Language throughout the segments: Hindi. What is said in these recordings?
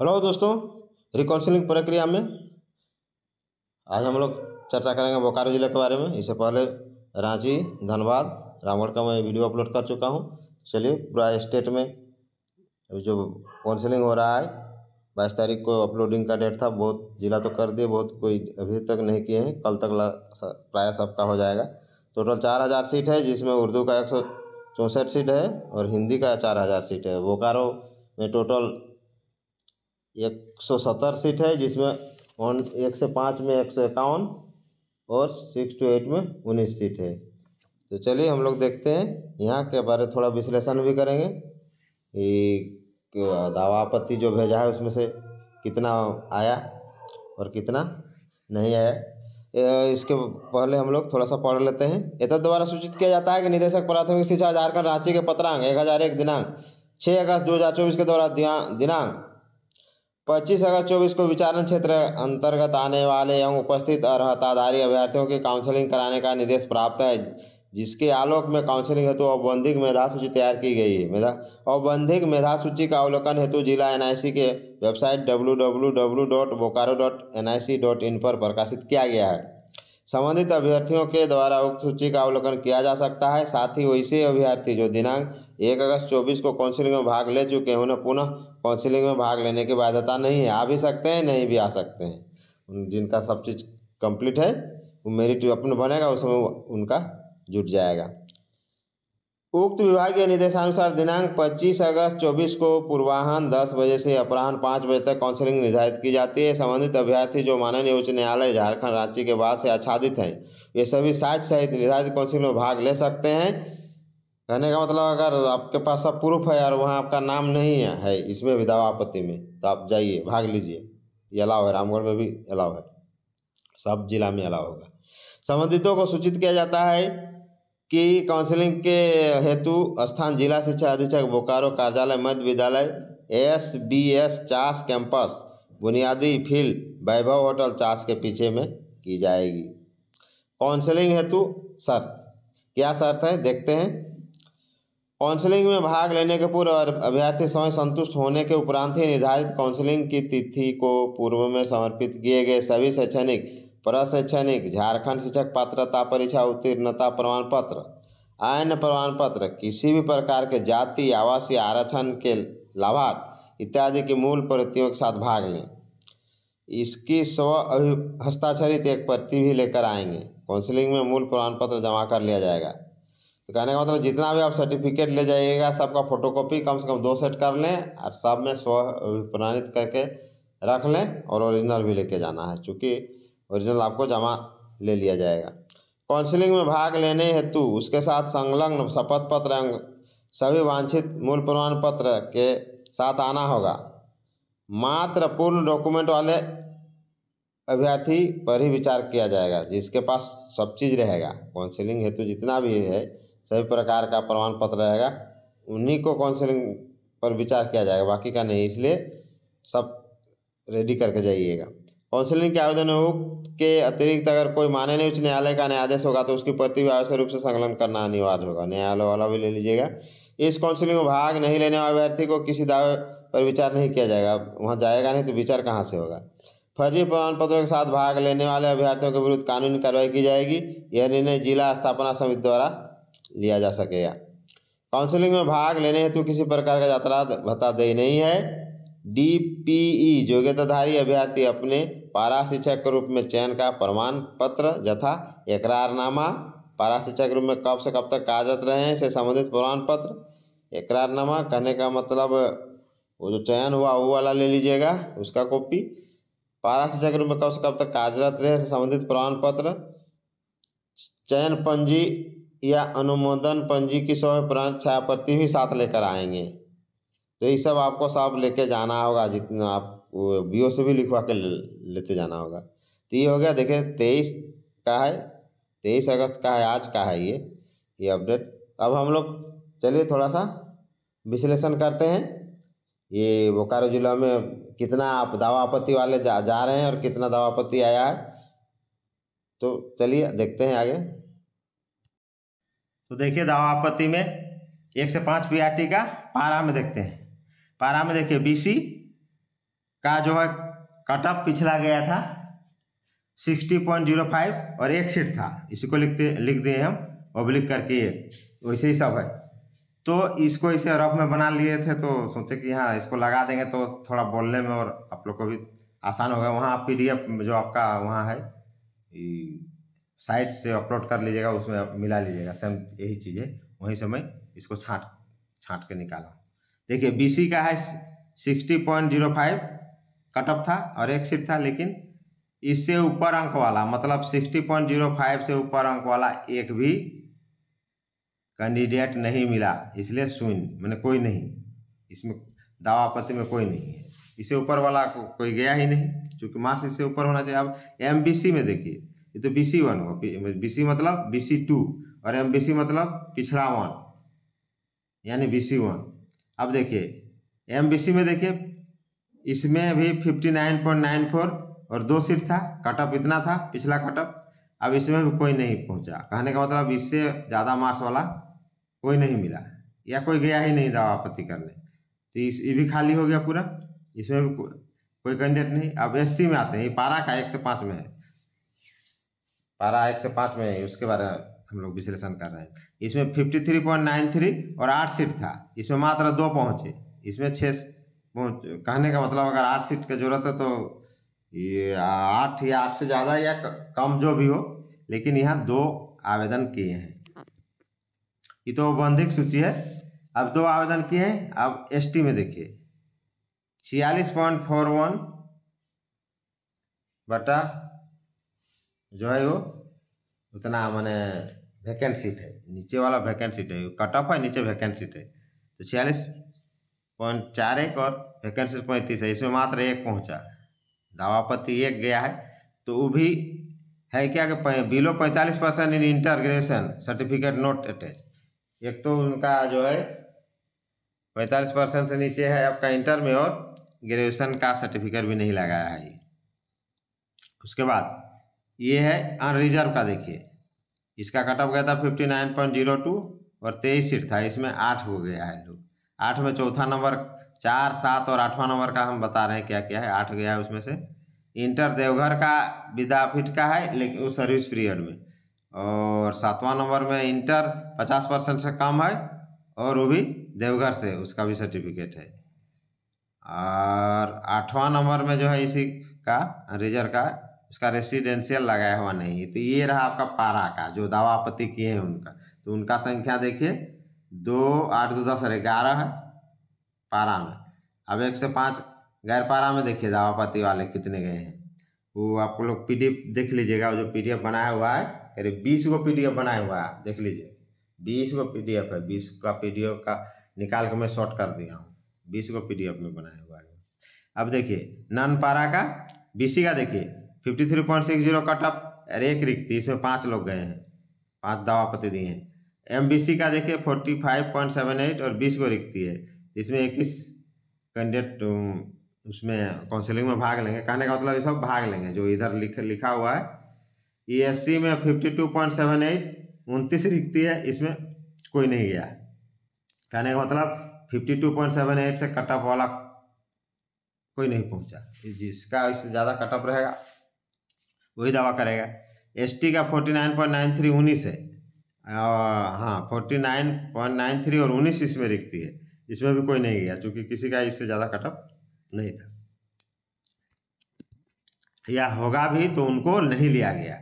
हेलो दोस्तों, रिकाउंसलिंग प्रक्रिया में आज हम लोग चर्चा करेंगे बोकारो जिले के बारे में। इससे पहले रांची, धनबाद, रामगढ़ का मैं वीडियो अपलोड कर चुका हूं। चलिए, पूरा स्टेट में अभी जो काउंसलिंग हो रहा है, 22 तारीख को अपलोडिंग का डेट था। बहुत जिला तो कर दिए, बहुत कोई अभी तक नहीं किए हैं। कल तक प्राय सबका हो जाएगा। टोटल 4000 सीट है, जिसमें उर्दू का 164 सीट है और हिंदी का 4000 सीट है। बोकारो में टोटल 170 सीट है, जिसमें 1 से 5 में 151 और 6 to 8 में 19 सीट है। तो चलिए हम लोग देखते हैं, यहाँ के बारे में थोड़ा विश्लेषण भी करेंगे कि दावा आपत्ति जो भेजा है उसमें से कितना आया और कितना नहीं आया। इसके पहले हम लोग थोड़ा सा पढ़ लेते हैं। एतद द्वारा सूचित किया जाता है कि निदेशक प्राथमिक शिक्षा झारखंड रांची के पत्रांक 1001 दिनांक 6 अगस्त 2024 के द्वारा दिनांक 25 अगस्त 24 को विचारण क्षेत्र अंतर्गत आने वाले एवं उपस्थित अर्हताधारी अभ्यर्थियों की काउंसलिंग कराने का निर्देश प्राप्त है, जिसके आलोक में काउंसलिंग हेतु औपबंधिक मेधा सूची तैयार की गई है। औपबंधिक मेधा सूची का अवलोकन हेतु जिला एनआईसी के वेबसाइट www.bokaro.nic.in पर प्रकाशित किया गया है। संबंधित अभ्यर्थियों के द्वारा उक्त सूची का अवलोकन किया जा सकता है। साथ ही वैसे अभ्यर्थी जो दिनांक 1 अगस्त 24 को काउंसलिंग में भाग ले चुके हैं, उन्हें पुनः काउंसलिंग में भाग लेने की बाध्यता नहीं है। आ भी सकते हैं, नहीं भी आ सकते हैं। जिनका सब चीज़ कंप्लीट है वो मेरिट अपने बनेगा, उसमें उनका जुट जाएगा। उक्त विभागीय निर्देशानुसार दिनांक 25 अगस्त 24 को पूर्वाह्न 10 बजे से अपराह्न 5 बजे तक काउंसलिंग निर्धारित की जाती है। संबंधित अभ्यर्थी जो माननीय उच्च न्यायालय झारखंड रांची के बाद से आच्छादित हैं, ये सभी साक्ष्य सहित निर्धारित काउंसलिंग में भाग ले सकते हैं। कहने का मतलब, अगर आपके पास सब प्रूफ है और वहाँ आपका नाम नहीं है इसमें भी दावा आपत्ति में, तो आप जाइए, भाग लीजिए। ये अलाउ है, रामगढ़ में भी अलाउ है, सब जिला में अलाउ होगा। संबंधितों को सूचित किया जाता है कि काउंसलिंग के हेतु स्थान जिला शिक्षा अधीक्षक बोकारो कार्यालय मध्य विद्यालय SBS चास कैंपस बुनियादी फील्ड वैभव होटल चास के पीछे में की जाएगी। काउंसलिंग हेतु शर्त, क्या शर्त है देखते हैं। काउंसलिंग में भाग लेने के पूर्व अभ्यर्थी स्वयं संतुष्ट होने के उपरांत ही निर्धारित काउंसलिंग की तिथि को पूर्व में समर्पित किए गए सभी शैक्षणिक, प्रशैक्षणिक, झारखंड शिक्षक पात्रता परीक्षा उत्तीर्णता प्रमाण पत्र, अन्य प्रमाण पत्र, किसी भी प्रकार के जाति, आवासीय आरक्षण के लाभार्थ इत्यादि की मूल प्रतियों के साथ भाग लें। इसकी हस्ताक्षरित एक प्रति भी लेकर आएंगे। काउंसलिंग में मूल प्रमाण पत्र जमा कर लिया जाएगा। तो कहने का मतलब, जितना भी आप सर्टिफिकेट ले जाइएगा सबका फोटोकॉपी कम से कम 2 सेट कर लें और सब में प्रमाणित करके रख लें और ओरिजिनल भी लेके जाना है, चूँकि ओरिजिनल आपको जमा ले लिया जाएगा। काउंसलिंग में भाग लेने हेतु उसके साथ संलग्न शपथ पत्र एवं सभी वांछित मूल प्रमाण पत्र के साथ आना होगा। मात्र पूर्ण डॉक्यूमेंट वाले अभ्यर्थी पर ही विचार किया जाएगा, जिसके पास सब चीज़ रहेगा। काउंसलिंग हेतु जितना भी है सभी प्रकार का प्रमाण पत्र रहेगा, उन्हीं को काउंसलिंग पर विचार किया जाएगा, बाकी का नहीं। इसलिए सब रेडी करके जाइएगा। काउंसलिंग के आवेदन के अतिरिक्त अगर कोई माननीय उच्च न्यायालय का न्यायाधीश होगा तो उसकी प्रति भी आवश्यक रूप से संलग्न करना अनिवार्य होगा। न्यायालय वाला भी ले लीजिएगा। इस काउंसलिंग में भाग नहीं लेने वाले अभ्यर्थी को किसी दावे पर विचार नहीं किया जाएगा। वहाँ जाएगा नहीं तो विचार कहाँ से होगा। फर्जी प्रमाण पत्रों के साथ भाग लेने वाले अभ्यर्थियों के विरुद्ध कानूनी कार्रवाई की जाएगी। यह निर्णय जिला स्थापना समिति द्वारा लिया जा सकेगा। काउंसलिंग में भाग लेने हेतु किसी प्रकार का यात्रा भत्ता देय नहीं है। DPE योग्यताधारी अभ्यर्थी अपने पारा शिक्षक के रूप में चयन का प्रमाण पत्र यथा एकरारनामा, पारा शिक्षक के रूप में कब से कब तक कार्यरत रहे हैं से संबंधित प्रमाण पत्र। एकरारनामा कहने का मतलब वो जो चयन हुआ वो वाला ले लीजिएगा, उसका कॉपी। पारा शिक्षक के रूप में कब से कब तक कार्यरत रहे से संबंधित प्रमाण पत्र। चयन पंजी या अनुमोदन पंजी की 100% छायाप्रति भी साथ लेकर आएंगे। तो ये सब आपको सब लेके जाना होगा, जितना आप BO से भी लिखवा के लेते जाना होगा। तो ये हो गया, देखिए 23 का है, 23 अगस्त का है, आज का है ये अपडेट। अब हम लोग चलिए थोड़ा सा विश्लेषण करते हैं। ये बोकारो जिला में कितना आप दावा आपत्ति वाले जा रहे हैं और कितना दावा आपत्ति आया है, तो चलिए देखते हैं आगे। तो देखिए, दावा आपत्ति में 1 से 5 PRT का पारा में देखते हैं। पारा में देखिए BC का जो है कट ऑफ पिछला गया था 60.05 और एक सीट था, इसी को लिख दिए हम ऑब्लिक करके एक, वैसे ही सब है। तो इसको इसे रफ में बना लिए थे, तो सोचे कि हाँ इसको लगा देंगे तो थोड़ा बोलने में और आप लोग को भी आसान होगा। वहाँ PDF जो आपका वहाँ है साइट से अपलोड कर लीजिएगा, उसमें आप मिला लीजिएगा, सेम यही चीज़ है। वहीं से मैं इसको छाँट छाँट के निकाला। देखिए BC का है 60.05 कट ऑफ था और एक सीट था, लेकिन इससे ऊपर अंक वाला मतलब 60.05 से ऊपर अंक वाला एक भी कैंडिडेट नहीं मिला, इसलिए शून्य, मैंने कोई नहीं, इसमें दावा आपत्ति में कोई नहीं है। इससे ऊपर वाला कोई गया ही नहीं, क्योंकि मार्क्स इससे ऊपर होना चाहिए। अब MBC में देखिए, ये तो BC1 हुआ, BC मतलब BC2 और MBC मतलब पिछड़ा 1 यानी BC1। अब देखिए MBC में देखिए, इसमें भी 59.94 और 2 सीट था, कट ऑफ इतना था पिछला कट ऑफ। अब इसमें भी कोई नहीं पहुंचा, कहने का मतलब इससे ज़्यादा मार्क्स वाला कोई नहीं मिला या कोई गया ही नहीं दावा आपत्ति करने, तो ये भी खाली हो गया पूरा, इसमें भी कोई कैंडिडेट नहीं। अब SC में आते हैं, पारा का 1 से 5 में है, पारा 1 से 5 में है, उसके बारे में हम लोग विश्लेषण कर रहे हैं। इसमें 53.93 और 8 सीट था, इसमें मात्र 2 पहुँचे, इसमें 6 कहने का मतलब अगर 8 सीट की जरूरत है तो ये 8 या 8 से ज़्यादा या कम जो भी हो, लेकिन यहाँ 2 आवेदन किए हैं। ये तो औपबंधिक सूची है। अब 2 आवेदन किए हैं। अब ST में देखिए 46.41 बटा जो है वो उतना मैंने वैकेंट सीट है, नीचे वाला वैकेंट सीट है, कट ऑफ है, नीचे वैकेंट सीट है, तो 46.41 और वैकेंट सीट 35 है, इसमें मात्र 1 पहुँचा, दावापत्ति 1 गया है। तो वो भी है क्या कि below 45% in inter graduation certificate note attach. एक तो उनका जो है 45% से नीचे है आपका इंटर में, और ग्रेजुएशन का सर्टिफिकेट भी नहीं लगाया है। उसके बाद ये है अनरिजर्व का, देखिए इसका कट ऑफ गया था 59.02 और 23 सीट था, इसमें 8 हो गया है लोग। 8 में चौथा नंबर 4, 7 और 8वां नंबर का हम बता रहे हैं क्या क्या है। 8 गया है उसमें से। इंटर देवघर का विद्यापीठ का है, लेकिन वो सर्विस पीरियड में। और 7वां नंबर में इंटर 50% से कम है, और वो भी देवघर से, उसका भी सर्टिफिकेट है। और 8वां नंबर में जो है इसी का रिजर्व का, उसका रेसिडेंशियल लगाया हुआ नहीं है। तो ये रहा आपका पारा का, जो दावा आपत्ति किए हैं उनका। तो उनका संख्या देखिए 2, 8, 2, 10 और 11 है पारा में। अब 1 से 5 गैर पारा में देखिए दावा आपत्ति वाले कितने गए हैं, वो आप लोग PDF देख लीजिएगा। जो PDF बनाया हुआ है, करीब 20 को PDF बनाया हुआ है, देख लीजिए 20 को PDF है। 20 का PDF का निकाल के मैं शॉर्ट कर दिया हूँ, 20 को PDF में बनाया हुआ है। अब देखिए नन पारा का BC का देखिए 53.60 कट ऑफ और 1 रिक्ति, इसमें 5 लोग गए हैं, 5 दावापत्ति दिए हैं। MBC का देखिए 45.78 और 20 को रिक्ति है, इसमें 21 कैंडिडेट उसमें काउंसिलिंग में भाग लेंगे। कहने का मतलब ये सब भाग लेंगे जो इधर लिखा हुआ है। ESC में 52.78 29 रिक्ति है, इसमें कोई नहीं गया। कहने का मतलब 52.78 से कट ऑफ वाला कोई नहीं पहुंचा, जिसका इससे ज़्यादा कट ऑफ रहेगा वही दावा करेगा। ST का 49.93 19 है, हाँ 49.93 और 19 इसमें रिक्ति है, इसमें भी कोई नहीं गया, क्योंकि किसी का इससे ज़्यादा कट ऑफ नहीं था, या होगा भी तो उनको नहीं लिया गया।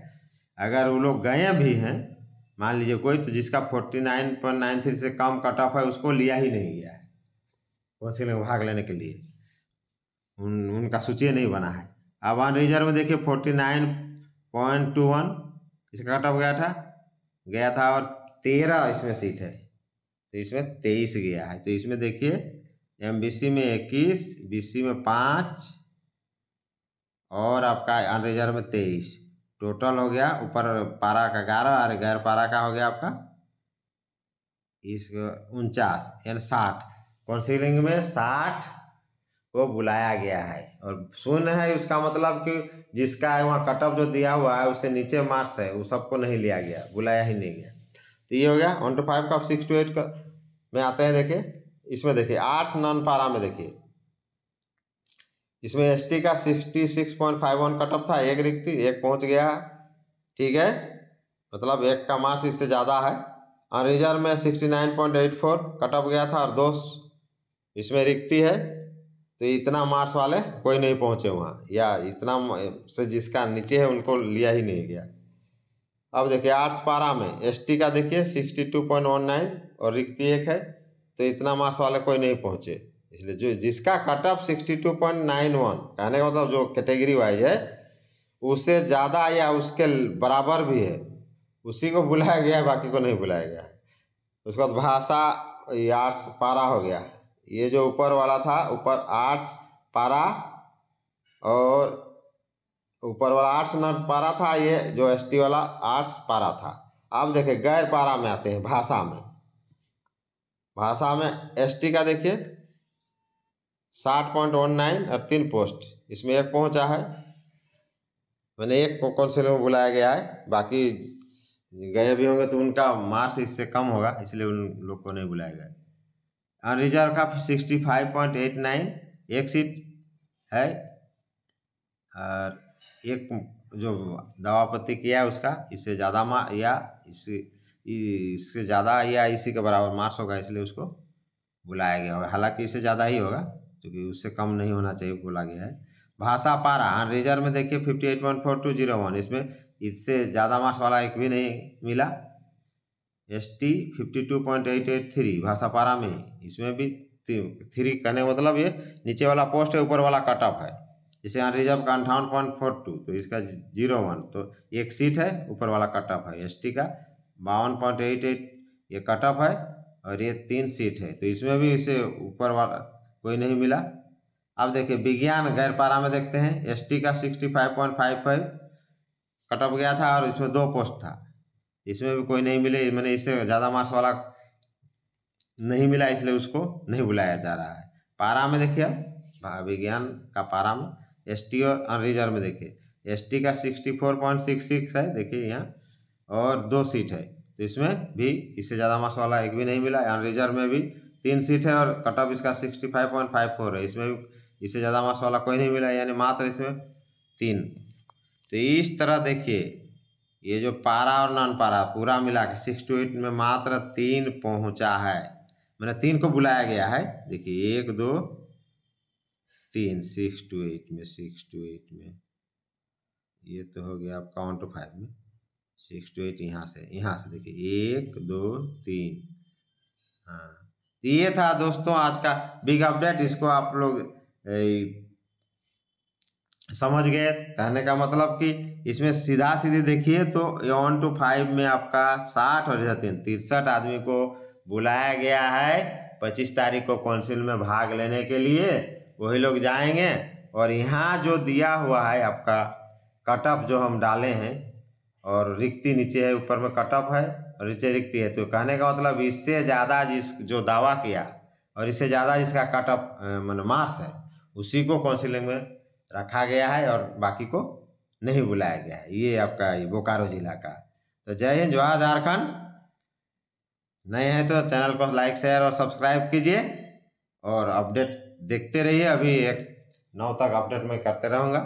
अगर वो लोग गए भी हैं, मान लीजिए कोई, तो जिसका 49.93 से कम कट ऑफ है उसको लिया ही नहीं गया है काउंसिलिंग में भाग लेने के लिए, उनका सूची नहीं बना है। अब अनरिजर्व में देखिए 49.21 इसका कट ऑफ गया था और 13 इसमें सीट है, तो इसमें 23 गया है। तो इसमें देखिए MBC में 21, BC में 5 और आपका अनरिजर्व में 23, टोटल हो गया ऊपर पारा का 11 और गैर पारा का हो गया आपका 49 यानी 60। काउंसिलिंग में 60 को बुलाया गया है, और शून्य है उसका मतलब कि जिसका वहाँ कट ऑफ जो दिया हुआ है उससे नीचे मार्क्स है, वो सबको नहीं लिया गया, बुलाया ही नहीं गया। तो ये हो गया 1 to 5 का। 6 to 8 का में आते हैं। देखिए इसमें देखिए आर्ट्स नॉन पारा में देखिए इसमें एसटी का 66.51 कट ऑफ था, एक रिक्ति, एक पहुंच गया है, ठीक है, मतलब एक का मार्क्स इससे ज़्यादा है। और रिजर्व में 69.84 कट ऑफ गया था और 2 इसमें रिक्ति है, तो इतना मार्क्स वाले कोई नहीं पहुंचे वहाँ, या इतना से जिसका नीचे है उनको लिया ही नहीं गया। अब देखिए आर्ट्स पारा में एसटी का देखिए 62.19 और रिक्ति एक है, तो इतना मार्क्स वाले कोई नहीं पहुंचे, इसलिए जो जिसका कट ऑफ 62.91, कहने का मतलब जो कैटेगरी वाइज है उससे ज़्यादा या उसके बराबर भी है उसी को बुलाया गया है, बाकी को नहीं बुलाया गया है। उसके बाद भाषा आर्ट्स पारा हो गया, ये जो ऊपर वाला था, ऊपर आर्ट्स पारा और ऊपर वाला आर्ट्स नॉट पारा था, ये जो एसटी वाला आर्ट्स पारा था। अब देखिए गैर पारा में आते हैं, भाषा में। भाषा में एसटी का देखिए 60.19 और 3 पोस्ट, इसमें एक पहुंचा है, मैंने एक को काउंसिल में बुलाया गया है, बाकी गए भी होंगे तो उनका मार्क्स इससे कम होगा, इसलिए उन लोग को नहीं बुलाया गया। और रिजर्व का 65.89 एक सीट है, और एक जो दवापत्ति किया है उसका इससे ज़्यादा या इससे ज़्यादा या इसी के बराबर मार्क्स होगा, इसलिए उसको बुलाया गया होगा। हालांकि इससे ज़्यादा ही होगा क्योंकि उससे कम नहीं होना चाहिए, बोला गया है। भाषा पारा रिजर्व में देखिए 58.4201, इसमें इससे ज़्यादा मार्क्स वाला एक भी नहीं मिला। एसटी 52.883 भाषा पारा में, इसमें भी 3 कहने का मतलब ये नीचे वाला पोस्ट है, ऊपर वाला कट ऑफ है। जैसे यहाँ रिजर्व का 58.42, तो इसका 01, तो एक सीट है, ऊपर वाला कट ऑफ है। एसटी का 52.88 ये कट ऑफ है और ये 3 सीट है, तो इसमें भी इसे ऊपर वाला कोई नहीं मिला। अब देखिए विज्ञान गैर पारा में देखते हैं, एसटी का 65.55 कट ऑफ गया था और इसमें 2 पोस्ट था, इसमें भी कोई नहीं मिले, मैंने इससे ज़्यादा मार्क्स वाला नहीं मिला, इसलिए उसको नहीं बुलाया जा रहा है। पारा में देखिए अब विज्ञान का पारा में एसटी और रिजर्व में देखिए एसटी का 64.66 है, देखिए यहाँ, और 2 सीट है, तो इसमें भी इससे ज़्यादा मार्क्स वाला एक भी नहीं मिला। यहाँ रिजर्व में भी 3 सीट है और कट ऑफ इसका 65.54 है, इसमें भी इससे ज़्यादा मार्क्स वाला कोई नहीं मिला, यानी मात्र इसमें 3। तो इस तरह देखिए ये जो पारा और नॉन पारा पूरा मिला के 6 to 8 में मात्र 3 पहुंचा है, मैंने 3 को बुलाया गया है। देखिए 1 2 3 6 to 8 में, 6 to 8 में ये तो हो गया आपका 1 to 5 में, 6 to 8 यहाँ से देखिए 1 2 3। हाँ, ये था दोस्तों आज का बिग अपडेट, इसको आप लोग समझ गए। कहने का मतलब कि इसमें सीधा सीधी देखिए तो 1 to 5 में आपका 60 और 63 आदमी को बुलाया गया है 25 तारीख को काउंसिल में भाग लेने के लिए, वही लोग जाएंगे। और यहाँ जो दिया हुआ है आपका कट ऑफ जो हम डाले हैं, और रिक्ति नीचे है, ऊपर में कट ऑफ है और नीचे रिक्ति है, तो कहने का मतलब इससे ज़्यादा जो दावा किया और इससे ज़्यादा जिसका कट ऑफ मान मार्क्स है उसी को काउंसिलिंग में रखा गया है और बाकी को नहीं बुलाया गया है। ये आपका बोकारो जिला का। तो जय हिंद, जवाहर झारखंड। नए हैं तो चैनल को लाइक शेयर और सब्सक्राइब कीजिए और अपडेट देखते रहिए। अभी 1 9 तक अपडेट मैं करते रहूँगा।